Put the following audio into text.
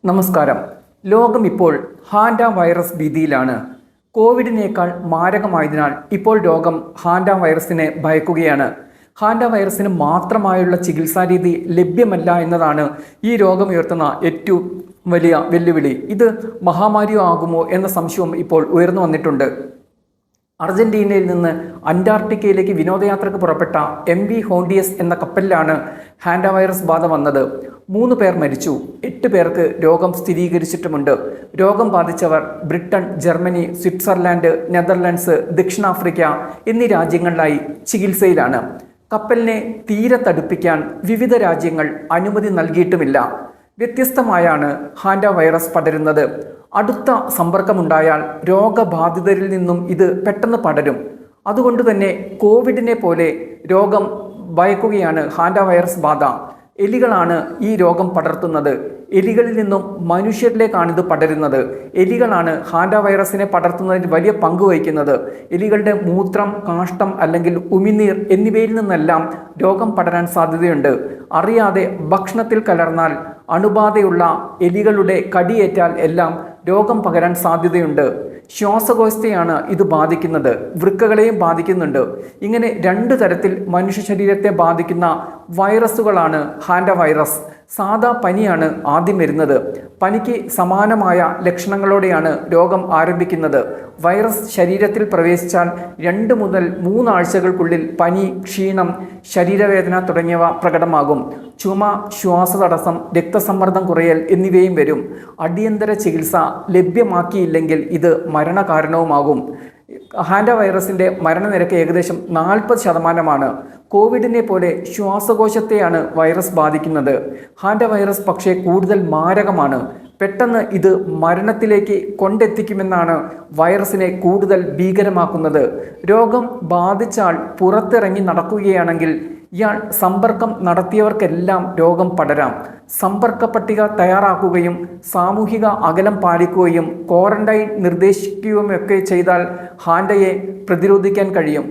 നമസ്കാരം. ലോകം ഇപ്പോൾ ഹാൻഡ വൈറസ് ഭീതിയിലാണ്. കോവിഡിനേക്കാൾ മാരകമായതിനാൽ ഇപ്പോൾ രോഗം ഹാൻഡ വൈറസിനെ ഭയക്കുകയാണ്. ഹാൻഡ വൈറസിന് മാത്രമായുള്ള ചികിത്സാരീതി ലഭ്യമല്ല എന്നതാണ് ഈ രോഗം ഉയർത്തുന്ന ഏറ്റവും വലിയ വെല്ലുവിളി. ഇത് മഹാമാരിയോ ആകുമോ എന്ന സംശയവും ഇപ്പോൾ ഉയർന്നു വന്നിട്ടുണ്ട്. അർജന്റീനയിൽ നിന്ന് അന്റാർട്ടിക്കയിലേക്ക് വിനോദയാത്രയ്ക്ക് പുറപ്പെട്ട MV ഹോണ്ടിയസ് എന്ന കപ്പലിലാണ് ഹാൻഡ വൈറസ് ബാധ വന്നത്. 3 പേർ മരിച്ചു, 8 പേർക്ക് രോഗം സ്ഥിരീകരിച്ചിട്ടുമുണ്ട്. രോഗം ബാധിച്ചവർ ബ്രിട്ടൻ, ജർമ്മനി, സ്വിറ്റ്സർലാൻഡ്, നെതർലൻഡ്സ്, ദക്ഷിണാഫ്രിക്ക എന്നീ രാജ്യങ്ങളിലായി ചികിത്സയിലാണ്. കപ്പലിനെ തീരത്തടുപ്പിക്കാൻ വിവിധ രാജ്യങ്ങൾ അനുമതി നൽകിയിട്ടുമില്ല. വ്യത്യസ്തമായാണ് ഹാൻഡ വൈറസ് പടരുന്നത്. അടുത്ത സമ്പർക്കമുണ്ടായാൽ രോഗബാധിതരിൽ നിന്നും ഇത് പെട്ടെന്ന് പടരും. അതുകൊണ്ട് തന്നെ കോവിഡിനെ പോലെ രോഗം ഭയക്കുകയാണ് ഹാൻഡ വൈറസ് ബാധ. എലികളാണ് ഈ രോഗം പടർത്തുന്നത്. എലികളിൽ നിന്നും മനുഷ്യരിലേക്കാണ് ഇത് പടരുന്നത്. എലികളാണ് ഹാൻഡ വൈറസിനെ പടർത്തുന്നതിന് വലിയ പങ്ക് വഹിക്കുന്നത്. എലികളുടെ മൂത്രം, കാഷ്ടം അല്ലെങ്കിൽ ഉമിനീർ എന്നിവയിൽ നിന്നെല്ലാം രോഗം പടരാൻ സാധ്യതയുണ്ട്. അറിയാതെ ഭക്ഷണത്തിൽ കലർന്നാൽ, അണുബാധയുള്ള എലികളുടെ കടിയേറ്റാൽ എല്ലാം രോഗം പകരാൻ സാധ്യതയുണ്ട്. ശ്വാസകോശത്തെയാണ് ഇത് ബാധിക്കുന്നത്, വൃക്കകളെയും ബാധിക്കുന്നുണ്ട്. ഇങ്ങനെ 2 തരത്തിൽ മനുഷ്യ ശരീരത്തെ ബാധിക്കുന്ന വൈറസുകളാണ് ഹാൻഡ വൈറസ്. സാധാ പനിയാണ് ആദ്യം വരുന്നത്. പനിക്ക് സമാനമായ ലക്ഷണങ്ങളോടെയാണ് രോഗം ആരംഭിക്കുന്നത്. വൈറസ് ശരീരത്തിൽ പ്രവേശിച്ചാൽ 2 മുതൽ 3 ആഴ്ചകൾക്കുള്ളിൽ പനി, ക്ഷീണം, ശരീരവേദന തുടങ്ങിയവ പ്രകടമാകും. ചുമ, ശ്വാസതടസ്സം, രക്തസമ്മർദ്ദം കുറയൽ എന്നിവയും വരും. അടിയന്തര ചികിത്സ ലഭ്യമാക്കിയില്ലെങ്കിൽ ഇത് മരണകാരണവുമാകും. ഹാൻഡ വൈറസിൻ്റെ മരണനിരക്ക് ഏകദേശം 40%. കോവിഡിനെ പോലെ ശ്വാസകോശത്തെയാണ് വൈറസ് ബാധിക്കുന്നത്. ഹാൻഡ വൈറസ് പക്ഷേ കൂടുതൽ മാരകമാണ്. പെട്ടെന്ന് ഇത് മരണത്തിലേക്ക് കൊണ്ടെത്തിക്കുമെന്നാണ് വൈറസിനെ കൂടുതൽ ഭീകരമാക്കുന്നത്. രോഗം ബാധിച്ചാൽ പുറത്തിറങ്ങി നടക്കുകയാണെങ്കിൽ ഇയാൾ സമ്പർക്കം നടത്തിയവർക്കെല്ലാം രോഗം പടരാം. സമ്പർക്ക പട്ടിക തയ്യാറാക്കുകയും സാമൂഹിക അകലം പാലിക്കുകയും ക്വാറന്റൈൻ നിർദ്ദേശിക്കുകയുമൊക്കെ ചെയ്താൽ ഹാൻഡയെ പ്രതിരോധിക്കാൻ കഴിയും.